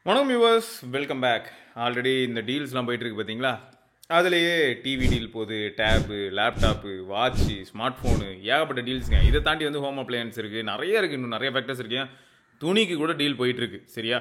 வணக்கம் viewers, welcome back. Already இந்த டீல்ஸ்லாம் போயிட்டுருக்கு பார்த்தீங்களா? அதுலேயே டிவி டீல் போகுது, tab, laptop, watch, smart phone, ஏகப்பட்ட டீல்ஸுங்க. இதை தாண்டி வந்து ஹோம் அப்ளையன்ஸ் இருக்குது, நிறைய இருக்குது, இன்னும் நிறைய ஃபேக்டர்ஸ் இருக்குது. துணிக்கு கூட டீல் போயிட்டுருக்கு, சரியா?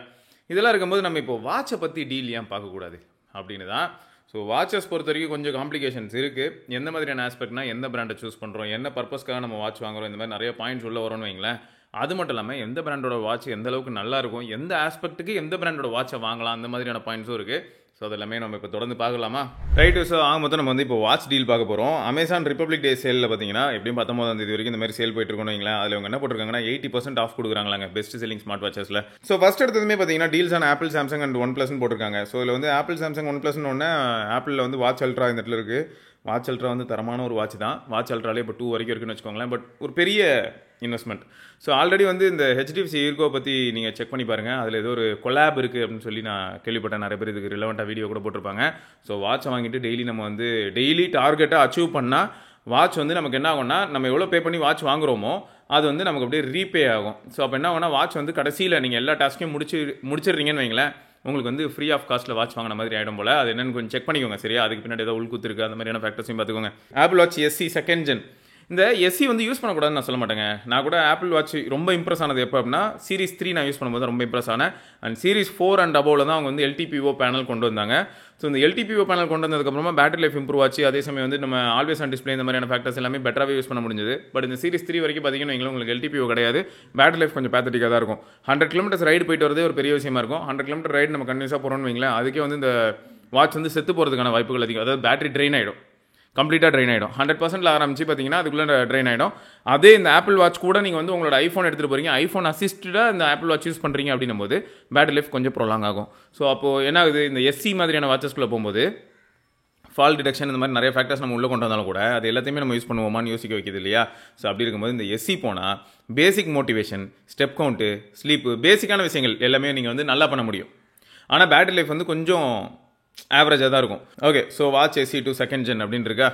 இதெல்லாம் இருக்கும்போது நம்ம இப்போ வாட்சை பற்றி டீல் ஏன் பார்க்கக்கூடாது அப்படின்னு தான். ஸோ வாட்சஸ் பொறுத்த வரைக்கும் கொஞ்சம் காம்ப்ளிகேஷன்ஸ் இருக்குது. எந்த மாதிரியான ஆஸ்பெக்ட்னா எந்த பிராண்டை சூஸ் பண்ணுறோம், என்ன பர்பஸ்க்காக நம்ம வாட்ச் வாங்குறோம், இந்த மாதிரி நிறைய பாயிண்ட்ஸ் உள்ள வரும்னு வைங்களேன். அது மட்டும் இல்லாமல் எந்த பிராண்டோட வாட்ச் எந்த அளவுக்கு நல்லா இருக்கும், எந்த ஆஸ்பெக்ட்டுக்கு எந்த பிராண்டோட வாட்சை வாங்கலாம், அந்த மாதிரியான பாயிண்ட்ஸும் இருக்குது. ஸோ அதெல்லாமே நம்ம இப்போ தொடர்ந்து பார்க்கலாமா? ரைட்டு. ஸோ மொத்தம் நம்ம வந்து இப்போ வாட்ச் டீல் பார்க்க போகிறோம். அமேசான் ரிப்பப்ளிக் டே சேலில் பார்த்தீங்கன்னா எப்படியும் 19ஆம் தேதி வரைக்கும் இந்த மாதிரி சேல் போயிட்டு இருக்கணும் வைங்களேன். அதில் அவங்க என்ன போட்டிருக்காங்கன்னா 80% ஆஃப் கொடுக்குறாங்களாங்க பெஸ்ட் செல்லிங் ஸ்மார்ட் வாட்சஸில். ஸோ ஃபர்ஸ்ட் எடுத்ததுமே பார்த்தீங்கன்னா deals on Apple, Samsung and one ப்ளஸ்ன்னு போட்டிருக்காங்க. ஸோ இதில் வந்து ஆப்பிள், சாம்சங், ஒன் ப்ளஸ்ன்னு ஒன்று ஆப்பிளில் வந்து வாட்ச் அல்ட்ரா இந்த இடத்துல இருக்குது. வாட்ச் அல்ட்ரா வந்து தரமான ஒரு வாட்ச் தான். வாட்ச் அல்ட்ராலே இப்போ 2 வரைக்கும் இருக்குன்னு வச்சுக்கோங்களேன். பட் ஒரு பெரிய இன்வெஸ்ட்மெண்ட். ஸோ ஆல்ரெடி வந்து இந்த ஹெச்டிஎஃப்சி ஈர்கோ பற்றி நீங்கள் செக் பண்ணி பாருங்கள். அதில் ஏதோ ஒரு கொலாப் இருக்குது அப்படின்னு சொல்லி நான் கேள்விப்பட்டேன். நிறைய பேர் இதுக்கு ரிலவெண்ட்டாக வீடியோ கூட போட்டிருப்பாங்க. ஸோ வாட்சை வாங்கிட்டு டெய்லி நம்ம வந்து டெய்லி டார்கெட்டை அச்சீவ் பண்ணால் வாட்ச் வந்து நமக்கு என்ன ஆகும்னா, நம்ம எவ்வளோ பே பண்ணி வாட்ச் வாங்குறோமோ அது வந்து நமக்கு அப்படியே ரீபே ஆகும். ஸோ அப்போ என்ன ஆகும்னா, வாட்ச் வந்து கடைசியில் நீங்கள் எல்லா டாஸ்க்கையும் முடிச்சிடுறீங்கன்னு வைங்களேன், உங்களுக்கு வந்து ஃப்ரீ ஆஃப் காஸ்ட்டில் வாட்ச் வாங்கின மாதிரி ஆகிடும் போல். அது என்னென்னு கொஞ்சம் செக் பண்ணிக்கோங்க, சரியா? அதுக்கு பின்னாடி ஏதோ உள்குத்து இருக்குது, அந்த மாதிரியான ஃபேக்டர்ஸையும் பார்த்துக்கோங்க. Apple Watch SE second gen. இந்த எஸ்சி வந்து யூஸ் பண்ணக்கூடாதுன்னு நான் சொல்ல மாட்டேங்க. நான் கூட ஆப்பிள் வாட்ச் ரொம்ப இம்ப்ரெஸ் ஆனது எப்போ அப்படின்னா, சீரிஸ் 3 நான் யூஸ் பண்ணும்போது ரொம்ப இம்ப்ரெஸ் ஆனேன். அண்ட் சீரிஸ் 4 அண்ட் அபோவில் தான் அவங்க வந்து எல்டிபிஓ பேனல் கொண்டு வந்தாங்க. ஸோ இந்த எல்டிபிஓ பேனல் கொண்டு வந்ததுக்கப்புறமா பேட்டரி லைஃப் இம்ப்ரூவ் ஆச்சு. அதே சமயம் வந்து நம்ம ஆல்வேஸ் ஆன் டிஸ்பிளே இந்த மாதிரியான ஃபேக்டர்ஸ் எல்லாமே பெட்டராகவே யூஸ் பண்ண முடிஞ்சது. பட் இந்த சீரிஸ் 3 வரைக்கும் பார்த்தீங்கன்னா உங்களுக்கு எல்டிபிஓ கிடையாது. பேட்டரி லைஃப் கொஞ்சம் பேத்தட்டிக்காக தான் இருக்கும். 100 கிலோமீட்டர்ஸ் ரைடு போயிட்டு வரதே ஒரு பெரிய விஷயமா இருக்கும். 100 கிலோமீட்டர் ரைடு நம்ம கன்வியூஸாக போகிறோம்னு வைங்களேன், அதுக்கே வந்து இந்த வாட்ச் வந்து செத்து போகிறதுக்கான வாய்ப்புகள் அதிகம். அதாவது பேட்டரி ட்ரெயின் ஆகிடும், கம்ப்ளீட்டாக ட்ரெயின் ஆகிடும். 100% ஆரம்பிச்சு பார்த்தீங்கன்னா அதுக்குள்ளே ட்ரெயின் ஆகிடும். அதே இந்த ஆப்பிள் வாட்ச் கூட நீங்கள் வந்து உங்களோட ஐஃபோன் எடுத்துகிட்டு போகிறீங்க, ஐஃபோன் அசிஸ்டடாக இந்த ஆப்பிள் வாட்ச் யூஸ் பண்ணுறீங்க அப்படின்னும் போது பேட்டரி லைஃப் கொஞ்சம் ப்ரொலாங் ஆகும். ஸோ அப்போது என்ன ஆகுது, இந்த எஸ்சி மாதிரியான வாட்சஸ்குள்ளே போகும்போது ஃபால் டிடெக்ஷன் இந்த மாதிரி நிறைய ஃபேக்டர்ஸ் நம்ம உள்ளே கொண்டு வந்தாலும் கூட அது எல்லாத்தையுமே நம்ம யூஸ் பண்ணுவோமான்னு யோசிக்க வைக்கிது இல்லையா? ஸோ அப்படி இருக்கும்போது இந்த எஸ்சி போனால் பேசிக் மோட்டிவேஷன், ஸ்டெப் கவுண்ட்டு, ஸ்லீப்பு, பேசிக்கான விஷயங்கள் எல்லாமே நீங்கள் வந்து நல்லா பண்ண முடியும். ஆனால் பேட்டரி லைஃப் வந்து கொஞ்சம் ஆவரேஜாக தான் இருக்கும். Okay. So watch SE 2 second gen அப்படின்னு இருக்கா?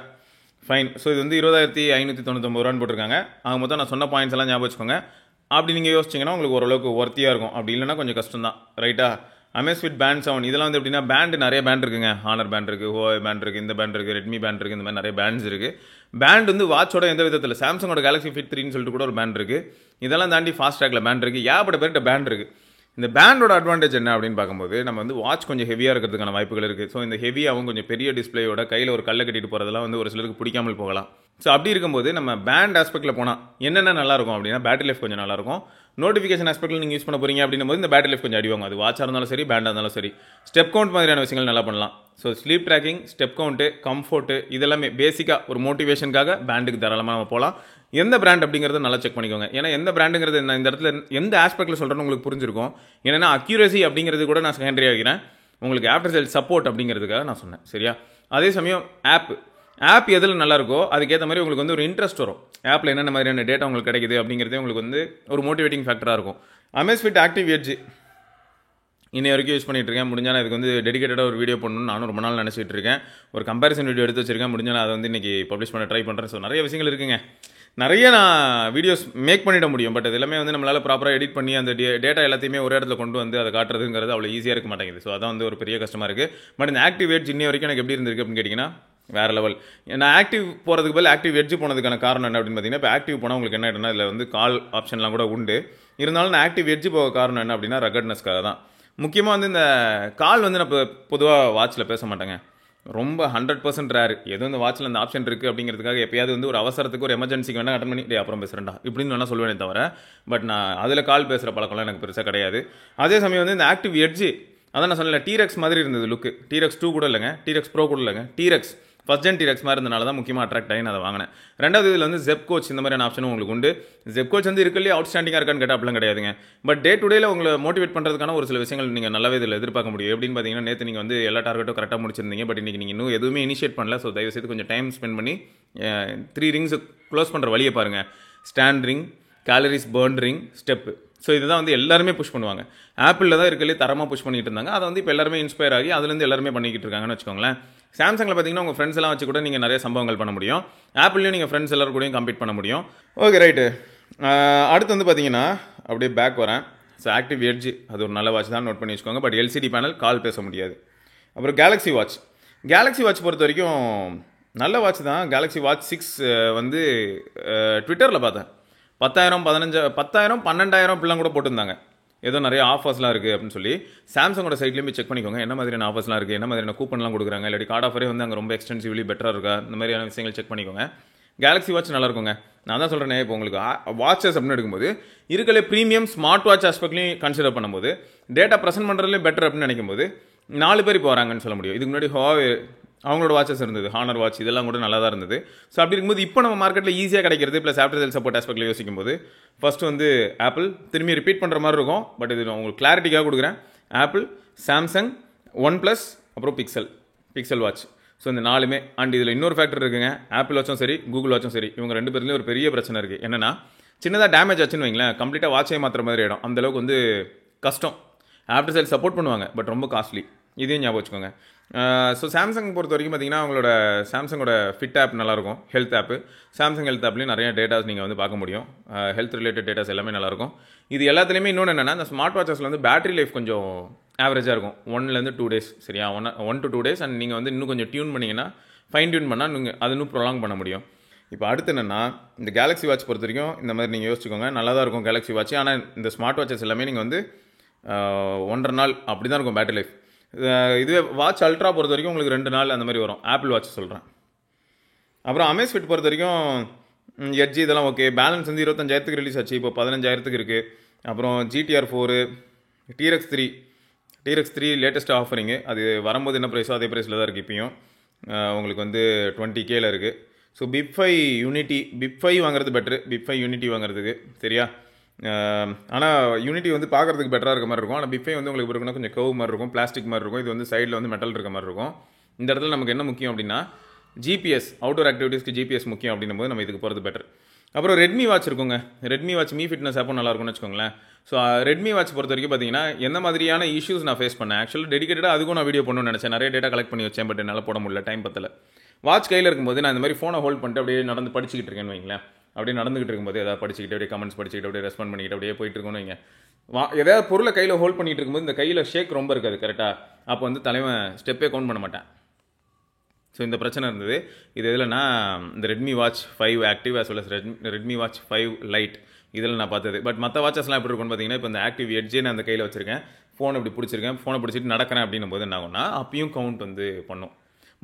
ஃபைன். ஸோ இது வந்து 20,599 ரூபான்னு போட்டிருக்காங்க. மொத்தம் நான் சொன்ன பாயிண்ட்ஸ் எல்லாம் ஞாபகம் வச்சுக்கோங்க. அப்படி நீங்கள் யோசிச்சிங்கன்னா உங்களுக்கு ஓரளவுக்கு ஒர்த்தியாக இருக்கும். அப்படி இல்லைன்னா கொஞ்சம் கஷ்டம் தான், ரைட்டா? அமேஸ்வித் பேண்ட் 7 இதெல்லாம் வந்து எப்படின்னா, பேண்டு நிறைய பேண்ட் இருக்குங்க. ஹானர் பேண்ட் இருக்குது, ஹுவாவே பேண்ட் இருக்குது, இந்த பேண்ட் இருக்குது, ரெட்மி பேண்ட் இருக்குது, இந்த மாதிரி நிறைய பேண்ட்ஸ் இருக்குது. பேண்ட் வந்து வாட்சோட எந்த விதத்தில், சாம்சங்கோட கேலக்ஸி ஃபிட் 3ன்னு சொல்லிட்டு கூட ஒரு பேண்ட் இருக்குது. இதெல்லாம் தாண்டி ஃபாஸ்ட் ட்ராக்ல பேண்ட் இருக்குது, ஏகப்பட்ட பேர்கிட்ட பேண்ட் இருக்குது. இந்த பேண்டோட அட்வான்டேஜ் என்ன அப்படின்னு பார்க்கும்போது, நம்ம வந்து வாட்ச் கொஞ்சம் ஹெவியாக இருக்கிறதுக்கான வாய்ப்புகள் இருக்குது. ஸோ இந்த ஹெவியாகவும் கொஞ்சம் பெரிய டிஸ்பிளேயோட கையில் ஒரு கல்லை கட்டிட்டு போகிறதெல்லாம் வந்து ஒரு சிலருக்கு பிடிக்காமல் போகலாம். ஸோ அப்படி இருக்கும்போது நம்ம பேண்ட் ஆஸ்பெக்டில் போனால் என்னென்ன நல்லாயிருக்கும் அப்படின்னா, பேட்டரி லைஃப் கொஞ்சம் நல்லாயிருக்கும். நோட்டிஃபிகேஷன் ஆஸ்பெக்டில் நீங்கள் யூஸ் பண்ண போகிறீங்க அப்படின்னும் போது இந்த பேட்டரி லைஃப் கொஞ்சம் அடிவாங்க. அது வாட்சாக இருந்தாலும் சரி, பேண்டாக இருந்தாலும் சரி. ஸ்டெப் கவுண்ட் மாதிரியான விஷயங்கள் நல்லா பண்ணலாம். So sleep tracking, step count, comfort இதெல்லாமே பேசிக்காக ஒரு மோட்டிவேஷனுக்காக பேண்டுக்கு தாராளமாக நம்ம போகலாம். எந்த பிராண்ட் அப்படிங்கிறத நல்லா செக் பண்ணிக்கோங்க. ஏன்னா எந்த பிராண்டுங்கிறது என்ன, இந்த இடத்துல எந்த ஆஸ்பெக்டில் சொல்கிறேன்னு உங்களுக்கு புரிஞ்சிருக்கும். ஏன்னா அக்யூரசி அப்படிங்கிறது கூட நான் செகண்டரி ஆகிறேன், உங்களுக்கு ஆஃப்டர் சேல் சப்போர்ட் அப்படிங்கிறதுக்காக நான் சொன்னேன், சரியா? அதே சமயம் ஆப் எதில் நல்லா இருக்கோ அதுக்கேற்ற மாதிரி உங்களுக்கு வந்து ஒரு இன்ட்ரெஸ்ட் வரும். ஆப்பில் என்னென்ன மாதிரியான டேட்டா உங்களுக்கு கிடைக்குது அப்படிங்கிறதே உங்களுக்கு வந்து ஒரு மோட்டிவேட்டிங் ஃபேக்டராக இருக்கும். அமேஸ்வித் ஆக்டிவ் எட்ஜ் இன்னை வரைக்கும் யூஸ் பண்ணிட்டு இருக்கேன். முடிஞ்சால் நான் இதுக்கு வந்து டெடிகேட்டடாக ஒரு வீடியோ பண்ணணும்னு நானும் ரொம்ப நாள் நினச்சிட்டு இருக்கேன். ஒரு கம்பேரிசன் வீடியோ எடுத்து வச்சிருக்கேன். முடிஞ்சால் அதை வந்து இன்றைக்கி பப்ளிஷ் பண்ண ட்ரை பண்ணுறேன். ஸோ நிறைய விஷயங்கள் இருக்குங்க. நிறைய நான் வீடியோஸ் மேக் பண்ணிட முடியும். பட் அது எல்லாமே வந்து நம்மளால் ப்ராப்பராக எடிட் பண்ணி அந்த டேட்டா எல்லாத்தையுமே ஒரு இடத்துல கொண்டு வந்து அதை காட்டுறதுங்கிறது அவ்வளோ ஈஸியாக இருக்க மாட்டேங்குது. ஸோ அதான் வந்து ஒரு பெரிய கஷ்டமாக இருக்குது. பட் இந்த ஆக்டிவ் எட்ஜ் இன்னை வரைக்கும் எனக்கு எப்படி இருந்திருக்கு அப்படின்னு கேட்டிங்கன்னா வேறு லெவல். நான் ஆக்டிவ் போகிறதுக்கு பதில் ஆக்டிவ் எட்ஜ் போனதுக்கான காரணம் என்ன அப்படின்னு பார்த்தீங்கன்னா, இப்போ ஆக்டிவ் போனால் உங்களுக்கு என்ன ஆகிடும்னா, இதில் வந்து கால் ஆப்ஷன்லாம் கூட உண்டு. இருந்தாலும் நான் ஆக்டிவ் எட்ஜ் போக காரணம் என்ன அப்படின்னா, ரகட்னஸ்க்காக தான். முக்கியமாக வந்து இந்த கால் வந்து நான் இப்போ பொதுவாக வாட்சில் பேச மாட்டேங்க. ரொம்ப 100% ரேர். எதுவும் இந்த வாட்சில் அந்த ஆப்ஷன் இருக்குது அப்படிங்கிறதுக்காக எப்பயாவது வந்து ஒரு அவசரத்துக்கு ஒரு எமர்ஜென்சிக்கு வேணால் அட்டன் பண்ணி அப்புறம் பேசுகிறேன்டா இப்படின்னு வேணால் சொல்லுவேனே தவிர, பட் நான் அதில் கால் பேசுகிற பழக்கம்லாம் எனக்கு பெருசாக கிடையாது. அதே சமயம் வந்து இந்த ஆக்டிவ் எட்ஜ் அதான் நான் சொல்லலை, டீரெக்ஸ் மாதிரி இருந்தது லுக்கு. டீரெக்ஸ் 2 கூட இல்லைங்க, டீரெக்ஸ் ப்ரோ கூட இல்லைங்க, டீரெக்ஸ் ஃபஸ்ட் ஜென் டீரெக்ஸ் மாதிரி இருந்தனால தான் முக்கியமாக அட்ராக்ட் ஆகி நான் அதை வாங்கினேன். ரெண்டாவது இதில் வந்து ஜெப் கோச் இந்த மாதிரியான ஆப்ஷனும் உங்களுக்கு உண்டு. ஜெப் கோச் வந்து இருக்கலையே அவுட் ஸ்டாண்டிங்காக இருக்கான்னு கேட்டால் அப்படிலாம் கிடையாதுங்க. பட் டே டு டேல உங்களை மோட்டிவேட் பண்ணுறதுக்கான ஒரு சில விஷயங்கள் நீங்கள் நல்லாவே இதில் எதிர்பார்க்க முடியும். எப்படின்னு பார்த்தீங்கன்னா, நேற்று நீங்கள் வந்து எல்லா டார்கெட்டும் கரெக்டாக முடிச்சிருந்தீங்க. பட் இன்றைக்கி நீங்கள் இன்னும் எதுவுமே இனிஷியேட் பண்ணல. ஸோ தயவுசெய்து கொஞ்சம் டைம் ஸ்பெண்ட் பண்ணி 3 ரிங்ஸ் க்ளோஸ் பண்ணுற வழியை பாருங்கள். Stand ring, calories burn ring, step. So இதுதான் வந்து எல்லாருமே புஷ் பண்ணுவாங்க. ஆப்பிளில் தான் இருக்கலே தரமாக புஷ் பண்ணிட்டு இருந்தாங்க. அதை வந்து இப்போ எல்லாருமே இன்ஸ்பயர் ஆகி அதுலேருந்து எல்லாருமே பண்ணிக்கிட்டு இருக்காங்கன்னு வச்சுக்கோங்களேன். சாம்சங்கில் பார்த்தீங்கன்னா உங்கள் ஃப்ரெண்ட்ஸ் எல்லாம் வச்சு கூட நீங்கள் நிறைய சம்பவங்கள் பண்ண முடியும். ஆப்பிள்லையும் நீங்கள் ஃப்ரெண்ட்ஸ் எல்லாரும் கூடயும் கம்ப்ளீட் பண்ண முடியும். Okay right. அடுத்து வந்து பார்த்தீங்கன்னா அப்படியே பேக் வரேன். ஸோ ஆக்டிவ் எட்ஜ் அது ஒரு நல்ல வாட்ச் தான், நோட் பண்ணி வச்சுக்கோங்க. பட் எல்சிடி பேனல், கால் பேச முடியாது. அப்புறம் கேலக்ஸி வாட்ச் பொறுத்த வரைக்கும் நல்ல வாட்ச் தான். கேலக்ஸி வாட்ச் 6 வந்து ட்விட்டரில் பார்த்தேன் 10,000 12,000 இப்படிலாம் கூட போட்டிருந்தாங்க. ஏதோ நிறைய ஆஃபர்ஸ்லாம் இருக்குது அப்படின்னு சொல்லி சாம்சங்கோட சைட்லேயும் போய் செக் பண்ணிக்கோங்க. என்ன மாதிரியான ஆஃபர்ஸ்லாம் இருக்குது, என்ன மாதிரியான கூப்பன்லாம் கொடுக்குறாங்க, இல்லாட்டி கார்டு ஆஃபரே வந்து அங்கே ரொம்ப எக்ஸ்டென்சிவ்லி பெட்டராக இருக்கா, இந்த மாதிரியான விஷயங்கள் செக் பண்ணிக்கோங்க. கேலக்ஸி வாட்ச் நல்லா இருக்குங்க. நான் தான் சொல்கிறேன், இப்போ உங்களுக்கு வாட்சஸ் அப்படின்னு எடுக்கும்போது இருக்கலே ப்ரீமியம் ஸ்மார்ட் வாட்ச் ஆஸ்பெக்ட்லையும் கன்சிடர் பண்ணும்போது டேட்டா ப்ரெசென்ட் பண்ணுறதுலேயும் பெட்டர் அப்படின்னு நினைக்கும் போது 4 பேர் இப்போ வராங்கன்னு சொல்ல முடியும். இதுக்கு முன்னாடி அவங்களோட வாட்சஸ் இருந்தது, ஹானர் வாட்ச், இதெல்லாம் கூட நல்லா தான் இருந்தது. ஸோ அப்படி இருக்கும்போது இப்போ நம்ம மார்க்கெட்டில் ஈஸியாக கிடைக்கிறது ப்ளஸ் ஆஃப்டர் சேல் சப்போர்ட் ஆஸ்பெக்டில் யோசிக்கும் போது ஃபர்ஸ்ட் வந்து ஆப்பிள், திரும்பி ரிப்பீட் பண்ணுற மாதிரி இருக்கும், பட் இது உங்களுக்கு கிளாரிட்டிக்காக கொடுக்குறேன். ஆப்பிள், சாம்சங், OnePlus, அப்புறம் பிக்சல் வாட்ச். ஸோ இந்த 4மே. அண்ட் இதில் இன்னொரு ஃபேக்டர் இருக்குங்க, ஆப்பிள் வாட்சும் சரி கூகுள் வாட்சும் சரி, இவங்க 2 பேர்லேயும் ஒரு பெரிய பிரச்சனை இருக்குது. என்னன்னா சின்னதாக டேமேஜ் ஆச்சுன்னு வைங்களேன், கம்ப்ளீட்டாக வாட்சே மாற்றுற மாதிரி ஆகிடும். அந்தளவுக்கு வந்து கஷ்டம். ஆஃப்டர் சேல் சப்போர்ட் பண்ணுவாங்க, பட் ரொம்ப காஸ்ட்லி. இதையும் ஞாபகம் வச்சுக்கோங்க. ஸோ சாம்சங் பொறுத்த வரைக்கும் பார்த்தீங்கன்னா அவங்களோட சாம்சங்கோட ஃபிட் ஆப் நல்லாயிருக்கும், ஹெல்த் ஆப்பு. சாம்சங் ஹெல்த் ஆப்லேயும் நிறைய டேட்டாஸ் நீங்கள் வந்து பார்க்க முடியும். ஹெல்த் ரிலேட்டட் டேட்டாஸ் எல்லாமே நல்லாயிருக்கும். இது எல்லாத்துலேயுமே இன்னொன்று என்னென்னா, இந்த ஸ்மார்ட் வாட்சஸில் வந்து பேட்டரி லைஃப் கொஞ்சம் ஆவரேஜாக இருக்கும். 1 to 2 days, சரியா? 1 to 2 days. அண்ட் நீங்கள் வந்து இன்னும் கொஞ்சம் டியூன் பண்ணிங்கன்னா, ஃபைன் டியூன் பண்ணால் நீங்கள் அது இன்னும் ப்ரொலாங் பண்ண முடியும். இப்போ அடுத்து என்னென்னா, இந்த கேலக்ஸி வாட்ச் பொறுத்த வரைக்கும் இந்த மாதிரி நீங்கள் யோசிச்சுக்கோங்க, நல்லா தான் இருக்கும் கேலக்ஸி வாட்ச். ஆனால் இந்த ஸ்மார்ட் வாட்சஸ் எல்லாமே நீங்கள் வந்து 1.5 நாள் அப்படி தான் இருக்கும் பேட்டரி லைஃப். இதுவே வாட்ச் அல்ட்ரா பொறுத்த வரைக்கும் உங்களுக்கு 2 நாள் அந்த மாதிரி வரும். ஆப்பிள் வாட்ச் சொல்கிறேன். அப்புறம் அமேஸ்ஃபிட் பொறுத்த வரைக்கும் எட்ஜி இதெல்லாம் ஓகே. பேலன்ஸ் வந்து 25,000 ரிலீஸ் ஆச்சு, இப்போ 15,000 இருக்குது. அப்புறம் GTR 4, TRX 3 லேட்டஸ்ட் ஆஃபரிங்கு. அது வரும்போது என்ன ப்ரைஸோ அதே ப்ரைஸில் தான் இருக்குது. இப்பயும் உங்களுக்கு வந்து 20K இருக்குது. ஸோ பிப் 5 வாங்குறது பெட்ரு, பிப் 5 யூனிட்டி வாங்குறதுக்கு, சரியா? ஆனால் யூனிட்டி வந்து பார்க்குறதுக்கு பெட்டராக இருக்க மாதிரி இருக்கும். ஆனால் பிப் 5 வந்து உங்களுக்கு இருக்குன்னா கொஞ்சம் கர்வ் மாதிரி இருக்கும், பிளாஸ்டிக் மாதிரி இருக்கும். இது வந்து சைடில் வந்து மெட்டல் இருக்க மாதிரி இருக்கும். இந்த இடத்துல நமக்கு என்ன முக்கியம் அப்படின்னா ஜிபிஎஸ், அவுட்டோர் ஆக்டிவிட்டீஸ்க்கு ஜிபிஎஸ் முக்கியம் அப்படின்னும் போது நம்ம இதுக்கு போகிறது பெட்டர். அப்புறம் ரெட்மி வாட்ச் இருக்குங்க. ரெட்மி வாட்ச் மீ ஃபிட்னஸ் ஆப்பும் நல்லா இருக்கும்னு வச்சுக்கோங்களேன். ஸோ ரெட்மி வாட்ச் பொறுத்த வரைக்கும் பார்த்தீங்கன்னா எந்த மாதிரியான இஷ்யூஸ் நான் ஃபேஸ் பண்ணேன், ஆக்சுவலாக டெடிகேட்டடாக அதுக்கும் நான் வீடியோ பண்ணணும்னு நினச்சேன். நிறைய டேட்டா கலெக்ட் பண்ணி வச்சேன், பட் என்னால் போட முடியல, டைம் பத்தல. வாட்ச் கையில் இருக்கும்போது நான் இந்த மாதிரி ஃபோனை ஹோல்ட் பண்ணிட்டு அப்படியே நடந்து படிச்சுக்கிட்டு இருக்கேன்னு வைங்களேன். அப்படியே நடந்துகிட்டு இருக்கும்போது ஏதாவது படிச்சுக்கிட்டு அப்படியே கமெண்ட்ஸ் படிச்சுக்கிட்டு அப்படியே ரெஸ்பாண்ட் பண்ணிக்கிட்டு அப்படியே போயிட்டு இருக்கோன்னு வைங்க. ஏதாவது பொருளை கையில் ஹோல்ட் பண்ணிட்டு இருக்கும்போது இந்த கையில் ஷேக் ரொம்ப இருக்காது, கரெக்டாக? அப்போ வந்து தலைவன் ஸ்டெப்பே கவுண்ட் பண்ண மாட்டேன். ஸோ இந்த பிரச்சனை இருந்தது. இது எதுலன்னா இந்த Redmi watch 5 active as well as Redmi watch 5 light இதில் நான் பார்த்தது. பட் மற்ற வாட்சஸ்லாம் எப்படி இருக்கும்னு பார்த்தீங்கன்னா, இப்போ இந்த ஆக்டிவ் எட்ஜே நான் அந்த கையில் வச்சிருக்கேன், ஃபோனை இப்படி பிடிச்சிருக்கேன், ஃபோனை பிடிச்சிட்டு நடக்கிறேன் அப்படின்னும் போது என்ன ஆகும்னா அப்பயும் கவுண்ட் வந்து பண்ணும்.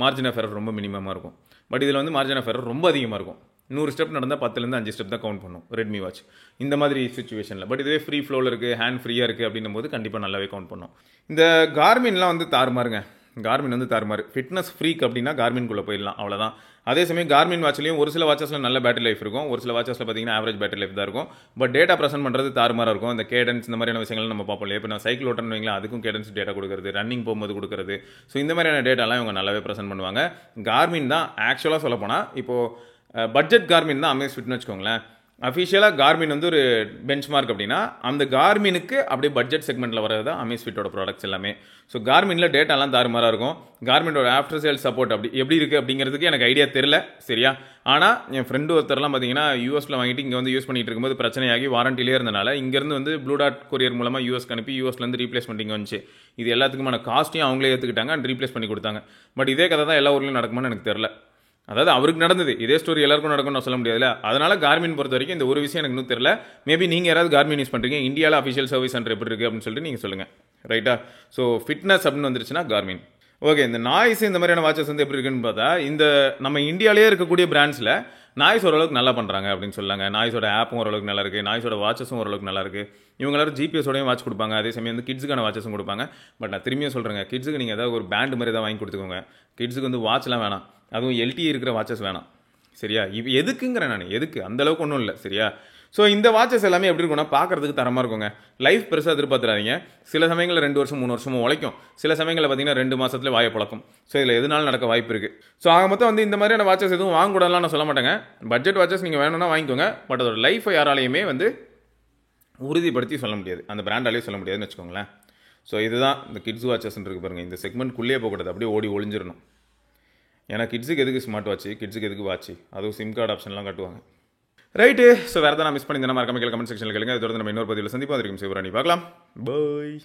மார்ஜின் ஆஃப் எரர் ரொம்ப மினிமமாக இருக்கும். பட் இதில் வந்து மார்ஜின் ஆஃப் எரர் ரொம்ப அதிகமாக இருக்கும். 100 ஸ்டெப் நடந்தால் 10லேருந்து 5 ஸ்டெப் தான் கவுண்ட் பண்ணும் ரெட்மி வாட்ச் இந்த மாதிரி சுச்சுவேஷனில். பட் இதுவே ஃப்ரீ ஃப்ளோவில் இருக்குது, ஹேண்ட் ஃப்ரீயாக இருக்குது அப்படின்னும் போது கண்டிப்பாக நல்லாவே கவுண்ட் பண்ணும். இந்த கார்மின்லாம் வந்து தாறுமாறுங்க. கார்மின் வந்து தாறுமாறு. ஃபிட்னஸ் ஃப்ரீக் அப்படின்னா கார்மின்குள்ளே போயிடலாம், அவ்வளோதான். அதே சமயம் கார்மின் வாட்ச்லேயும் ஒரு சில வாட்சஸில் நல்ல பேட்டரி லைஃப் இருக்கும், ஒரு சில வாட்சஸில் பார்த்தீங்கன்னா ஆவரேஜ் பேட்டரி லைஃப் தான் இருக்கும். பட் டேட்டா ப்ரெசென்ட் பண்ணுறது தாறுமாறாக இருக்கும். இந்த கேடன்ஸ் இந்த மாதிரியான விஷயங்கள் நம்ம பார்ப்போம் இல்லையா? இப்போ நான் சைக்கிள் ஓட்டணும்னு வைங்களா, அதுக்கும் கேடன்ஸ் டேட்டா கொடுக்குறது, ரன்னிங் போகும்போது கொடுக்குறது. ஸோ இந்த மாதிரியான டேட்டாலாம் இவங்க நல்லாவே ப்ரெசென்ட் பண்ணுவாங்க. கார்மின் தான் ஆக்சுவலாக சொல்ல போனால் இப்போது பட்ஜெட் கார்மின் தான் அமேஸ்ஃபிட்னு வச்சுக்கோங்களேன். அஃபிஷியலாக கார்மின் வந்து ஒரு பெஞ்ச் மார்க் அப்படின்னா அந்த கார்மினுக்கு அப்படியே பட்ஜெட் செக்மெண்ட்டில் வரது தான் அமேஸ்ஃபிட்டோட ப்ராடக்ட்ஸ் எல்லாமே. ஸோ கார்மினில் டேட்டாலாம் தாறுமாறாக இருக்கும். கார்மினோட ஆஃப்டர் சேல் சப்போர்ட் எப்படி இருக்குது அப்படிங்கிறதுக்கு எனக்கு ஐடியா தெரியல, சரியா? ஆனால் என் ஃப்ரெண்டு ஒருத்தர்லாம் பார்த்தீங்கன்னா யூஎஸில் வாங்கிட்டு இங்கே வந்து யூஸ் பண்ணிட்டு இருக்கும்போது பிரச்சனையாகி வாரண்டிலே இருந்தனால இங்கேருந்து வந்து ப்ளூ டாட் கொரியர் மூலமாக யூஎஸ்க்கு அனுப்பி யூஎஸ்லேருந்து ரீப்ளேஸ்மெண்ட் இங்கே வந்துச்சு. இது எல்லாத்துக்குமான காஸ்ட்டையும் அவங்களே ஏற்றுக்கிட்டாங்க அண்ட் ரீப்ளேஸ் பண்ணி கொடுத்தாங்க. பட் இதே கதை தான் எல்லா ஊர்லையும் நடக்குமான்னு எனக்கு தெரியல. அதாவது அவருக்கு நடந்தது, இதே ஸ்டோரி எல்லாருக்கும் நடக்கும்னு நான் சொல்ல முடியாதுல்ல. அதனால கார்மின் பொறுத்த வரைக்கும் இந்த ஒரு விஷயம் எனக்கு இன்னும் தெரியல. மேபி நீங்கள் யாராவது கார்மின் யூஸ் பண்ணுறீங்க, இந்தியாவில் அஃபிஷியல் சர்வீஸ் சென்டர் எப்படி இருக்குது அப்படின்னு சொல்லிட்டு நீங்கள் சொல்லுங்கள், ரைட்டா? ஸோ ஃபிட்னஸ் அப்படின்னு வந்துருச்சுன்னா கார்மின். ஓகே, இந்த நாய்ஸ் இந்த மாதிரியான வாட்சஸ் வந்து எப்படி இருக்குன்னு பார்த்தா, இந்த நம்ம இந்தியாவிலேயே இருக்கக்கூடிய பிராண்ட்ஸில் நாய்ஸ் ஓரளவுக்கு நல்லா பண்ணுறாங்க அப்படின்னு சொல்லாங்க. நாய்ஸோட ஆப்பும் ஓரளவுக்கு நல்லா இருக்குது, நாய்ஸோட வாட்சஸும் ஓரளவுக்கு நல்லா இருக்குது. இவங்க எல்லாரும் ஜிபிஎஸோடையும் வாட்ச் கொடுப்பாங்க, அதே சமயம் வந்து கிட்ஸுக்கான வாட்சஸும் கொடுப்பாங்க. பட் நான் திரும்பியும் சொல்கிறேங்க, கிட்ஸுக்கு நீங்கள் ஏதாவது ஒரு பேண்ட் மாதிரி தான் வாங்கி கொடுத்துக்கோங்க. கிட்ஸுக்கு வந்து வாட்ச்லாம் வேணாம், அதுவும் எல்டி இருக்கிற வாட்சஸ் வேணாம், சரியா? இப்போ எதுக்குங்கிறேன் நான், எதுக்கு அந்த அளவுக்கு ஒன்றும் இல்லை, சரியா? ஸோ இந்த வாட்சஸ் எல்லாமே எப்படி இருக்கும்னா பார்க்கறதுக்கு தரமாக இருக்குங்க. லைஃப் பெருசாக எதிர்பார்த்துறாதீங்க. சில சமயங்களில் 2 வருஷம் 3 வருஷமும் உழைக்கும், சில சமயங்களில் பார்த்தீங்கன்னா 2 மாதத்துல வாயை பழக்கும். ஸோ இதில் எதுனாலும் நடக்க வாய்ப்பு இருக்குது. ஸோ ஆக மொத்தம் வந்து இந்த மாதிரியான வாட்சஸ் எதுவும் வாங்கக்கூடாதுலாம் நான் சொல்ல மாட்டேங்க. பட்ஜெட் வாட்சஸ் நீங்கள் வேணும்னா வாங்கிக்கோங்க. பட் அதோட லைஃபை யாராலையுமே வந்து உறுதிப்படுத்தி சொல்ல முடியாது, அந்த பிராண்டாலேயே சொல்ல முடியாதுன்னு வச்சுக்கோங்களேன். ஸோ இதுதான் இந்த கிட்ஸ் வாட்சஸ்ன்னு இருக்கு பாருங்கள். இந்த செக்மெண்ட்குள்ளேயே போகக்கூடாது, அப்படியே ஓடி ஒளிஞ்சிடணும். ஏன்னா கிட்ஸுக்கு எதுக்கு ஸ்மார்ட் வாட்ச், கிட்ஸுக்கு எதுக்கு வாட்ச், அதுவும் சிம் கார்டு ஆப்ஷன்லாம் காட்டுவாங்க. ரைட்டு. ஸோ வேறு எதாவது நான் மிஸ் பண்ணியிருந்தேன் மறக்காம கீழே கமெண்ட் செக்ஷனில் கேளுங்க. அதை தொடர்ந்து நம்ம இன்னொரு பதிவில் சந்திப்போம். வரைக்கும் சிவராணி பார்க்கலாம். பாய்.